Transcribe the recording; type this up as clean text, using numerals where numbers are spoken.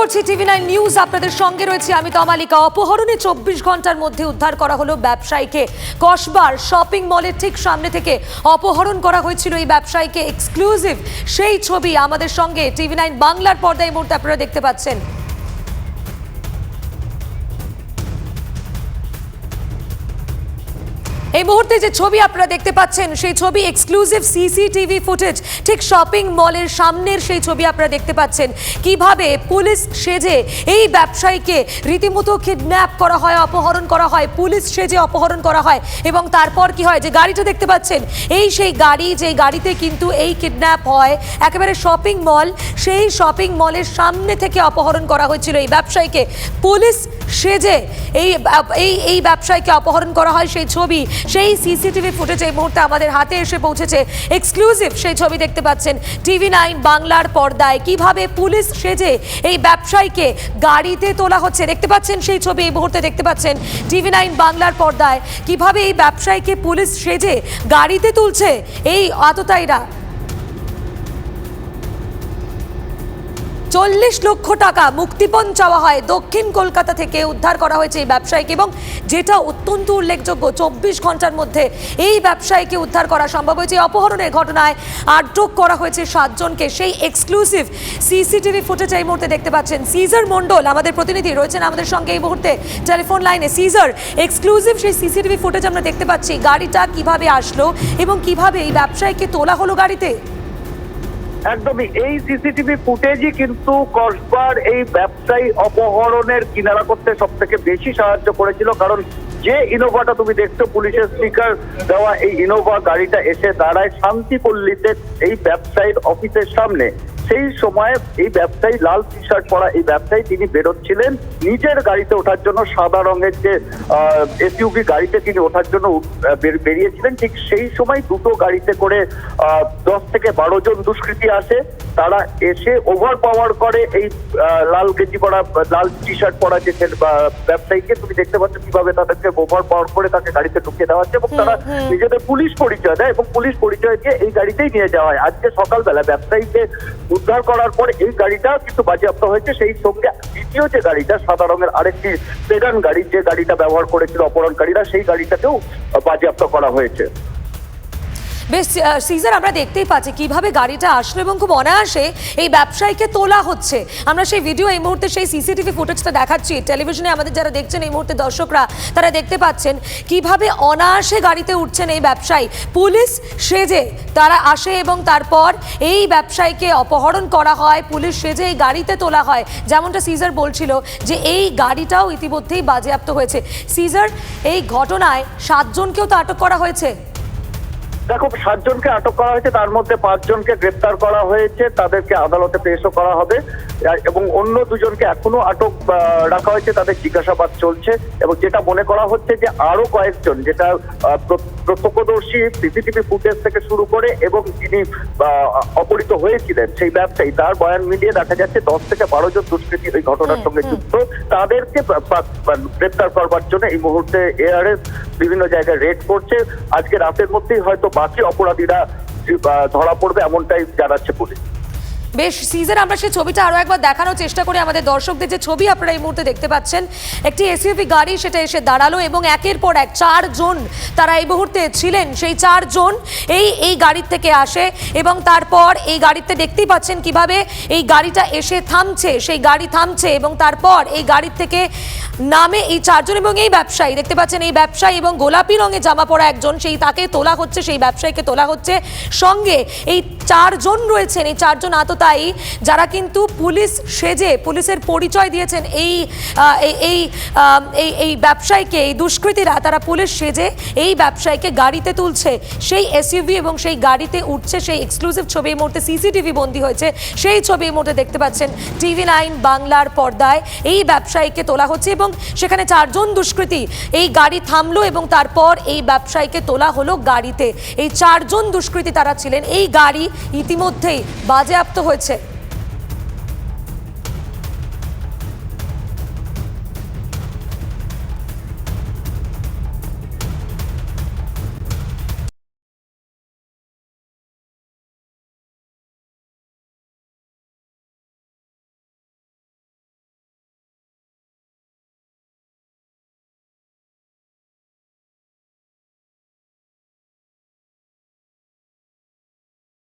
করছি টিভি9 নিউজ, আপনাদের সঙ্গে রয়েছে আমি তমালিকা। অপহরণে 24 ঘন্টার মধ্যে উদ্ধার করা হলো ব্যবসায়ীকে। কসবার শপিং মলের ঠিক সামনে থেকে অপহরণ করা হয়েছিল এই ব্যবসায়ীকে। এক্সক্লুসিভ সেই ছবি আমাদের সঙ্গে টিভি9 বাংলার পর্দায় এই মুহূর্তে আপনারা দেখতে পাচ্ছেন। এই মুহূর্তে যে ছবি আপনারা দেখতে পাচ্ছেন সেই ছবি এক্সক্লুসিভ সিসিটিভি ফুটেজ, ঠিক শপিং মলের সামনের সেই ছবি আপনারা দেখতে পাচ্ছেন। কিভাবে পুলিশ সেজে এই ব্যবসায়ীকে রীতিমতো কিডন্যাপ করা হয়, অপহরণ করা হয়, পুলিশ সেজে অপহরণ করা হয়। এবং তারপর কি হয়, যে গাড়িটা দেখতে পাচ্ছেন এই সেই গাড়ি, যে গাড়িতে কিন্তু এই কিডন্যাপ হয় একেবারে শপিং মল, সেই শপিং মলের সামনে থেকে অপহরণ করা হয়েছিল এই ব্যবসায়ীকে। পুলিশ সেজে এই ব্যবসায়ীকে অপহরণ করা হয়, সেই ছবি, সেই সিসিটিভি ফুটেজ এই মুহূর্তে আমাদের হাতে এসে পৌঁছেছে। এক্সক্লুসিভ সেই ছবি দেখতে পাচ্ছেন টিভি9 বাংলার পর্দায়। কিভাবে পুলিশ সেজে এই ব্যবসায়ীকে গাড়িতে তোলা হচ্ছে দেখতে পাচ্ছেন সেই ছবি এই মুহূর্তে দেখতে পাচ্ছেন টিভি9 বাংলার পর্দায়। কিভাবে এই ব্যবসায়ীকে পুলিশ সেজে গাড়িতে তুলছে এই আততায়ীরা। 40 লক্ষ টাকা মুক্তিপণ চাওয়া হয়। দক্ষিণ কলকাতা থেকে উদ্ধার করা হয়েছে এই ব্যবসায়ীকে, এবং যেটা অত্যন্ত উল্লেখযোগ্য 24 ঘন্টার মধ্যে এই ব্যবসায়ীকে উদ্ধার করা সম্ভব হয়েছে। অপহরণের ঘটনায় আটক করা হয়েছে 7 জনকে। সেই এক্সক্লুসিভ সিসিটিভি ফুটেজ এই মুহূর্তে দেখতে পাচ্ছেন। সিজার মণ্ডল আমাদের প্রতিনিধি রয়েছেন আমাদের সঙ্গে এই মুহূর্তে টেলিফোন লাইনে। সিজার, এক্সক্লুসিভ সেই সিসিটিভি ফুটেজ আমরা দেখতে পাচ্ছি। গাড়িটা কিভাবে আসলো এবং কিভাবে এই ব্যবসায়ীকে তোলা হলো গাড়িতে? একদমই, এই সিসিটিভি ফুটেজই কিন্তু কসবার এই ব্যবসায়ী অপহরণের কিনারা করতে সব থেকে বেশি সাহায্য করেছিল। কারণ যে ইনোভাটা তুমি দেখছো, পুলিশের স্টিকার দেওয়া এই ইনোভা গাড়িটা এসে দাঁড়ায় শান্তিপল্লীতে এই ব্যবসায়ীর অফিসের সামনে। সেই সময় এই ব্যবসায়ী, লাল টি শার্ট পরা এই ব্যবসায়ী, তিনি বেরোচ্ছিলেন নিজের গাড়িতে ওঠার জন্য। সাদা রঙের যে এসইউভি গাড়িতে তিনি ওঠার জন্য বেরিয়েছিলেন। ঠিক সেই সময় দুটো গাড়িতে করে 10 থেকে 12 জন দুষ্কৃতী আসে। তারা এসে ওভার পাওয়ার করে এই লাল গেঞ্জি পরা, লাল টি শার্ট পরা যে ব্যবসায়ীকে। তুমি দেখতে পাচ্ছ কিভাবে তাদেরকে ওভার পাওয়ার করে তাকে গাড়িতে ঢুকিয়ে দেওয়া হচ্ছে, এবং তারা নিজেদের পুলিশ পরিচয় দেয় এবং পুলিশ পরিচয় দিয়ে এই গাড়িতেই নিয়ে যাওয়া হয়। আজকে সকালবেলা ব্যবসায়ীকে উদ্ধার করার পরে এই গাড়িটা কিন্তু বাজেয়াপ্ত হয়েছে। সেই সঙ্গে দ্বিতীয় যে গাড়িটা, সাদা রঙের আরেকটি সেডান গাড়ি, যে গাড়িটা ব্যবহার করেছিল অপহরণকারীরা, সেই গাড়িটাকেও বাজেয়াপ্ত করা হয়েছে। বেশ সিজার, আমরা দেখতেই পাচ্ছি কিভাবে গাড়িটা আসলো এবং খুব অনায়াসে এই ব্যবসায়ীকে তোলা হচ্ছে। আমরা সেই ভিডিও এই মুহূর্তে, সেই সিসিটিভি ফুটেজটা দেখাচ্ছি টেলিভিশনে। আমাদের যারা দেখছেন এই মুহূর্তে দর্শকরা, তারা দেখতে পাচ্ছেন কিভাবে অনায়াসে গাড়িতে উঠছেন এই ব্যবসায়ী। পুলিশ সেজে তারা আসে এবং তারপর এই ব্যবসায়ীকে অপহরণ করা হয়, পুলিশ সেজে এই গাড়িতে তোলা হয়। যেমনটা সিজার বলছিল যে এই গাড়িটাও ইতিমধ্যেই বাজেয়াপ্ত হয়েছে। সিজার, এই ঘটনায় 7 জনকেও তো আটক করা হয়েছে। দেখো, 7 জনকে আটক করা হয়েছে, তার মধ্যে 5 জনকে গ্রেপ্তার করা হয়েছে, তাদেরকে আদালতে পেশও করা হবে। এবং অন্য 2 জনকে এখনো আটক রাখা হয়েছে, তাদের জিজ্ঞাসাবাদ চলছে। এবং যেটা মনে করা হচ্ছে যে আরো কয়েকজন, যেটা প্রত্যক্ষদর্শী সিসিটিভি ফুটেজ থেকে শুরু করে এবং যিনি অপহৃত হয়েছিলেন সেই ব্যবসায়ী, তার বয়ান মিলিয়ে দেখা যাচ্ছে 10 থেকে 12 জন দুষ্কৃতী এই ঘটনার সঙ্গে যুক্ত। তাদেরকে গ্রেপ্তার করবার জন্য এই মুহূর্তে এআরএস বিভিন্ন জায়গায় রেড করছে। আজকে রাতের মধ্যেই হয়তো বাকি অপরাধীরা ধরা পড়বে, এমনটাই জানাচ্ছে পুলিশ। বেশ সিজার, আমরা সেই ছবিটা আরো একবার দেখানোর চেষ্টা করি আমাদের দর্শকদের। যে ছবি আপনারা এই মুহূর্তে দেখতে পাচ্ছেন, একটি এসইউভি গাড়ি সেটা এসে দাঁড়ালো এবং একের পর এক 4 জন তারা এই মুহূর্তে ছিলেন। সেই 4 জন এই গাড়ির থেকে আসে এবং তারপর এই গাড়িতে দেখতেই পাচ্ছেন কিভাবে এই গাড়িটা এসে থামছে, সেই গাড়ি থামছে এবং তারপর এই গাড়ির থেকে নামে এই 4 জন এবং এই ব্যবসায়ী দেখতে পাচ্ছেন, এই ব্যবসায়ী এবং গোলাপি রঙে জামা পরা একজন, সেই তাকে তোলা হচ্ছে, সেই ব্যবসায়ীকে তোলা হচ্ছে। সঙ্গে এই 4 জন রয়েছেন, এই 4 জন আততায়ী যারা কিন্তু পুলিশ সেজে, পুলিশের পরিচয় দিয়েছেন এই ব্যবসায়ীকে। এই দুষ্কৃতীরা তারা পুলিশ সেজে এই ব্যবসায়ীকে গাড়িতে তুলছে, সেই এসইউভি এবং সেই গাড়িতে উঠছে। সেই এক্সক্লুসিভ ছবি এই মুহূর্তে সিসিটিভি বন্দী হয়েছে, সেই ছবি এই মুহূর্তে দেখতে পাচ্ছেন টিভি9 বাংলার পর্দায়। এই ব্যবসায়ীকে তোলা হচ্ছে এবং সেখানে 4 জন দুষ্কৃতী, এই গাড়ি থামলো এবং তারপর এই ব্যবসায়ীকে তোলা হলো গাড়িতে। এই 4 জন দুষ্কৃতী তারা ছিলেন। এই গাড়ি ইতিমধ্যেই বাজেয়াপ্ত হয়েছে।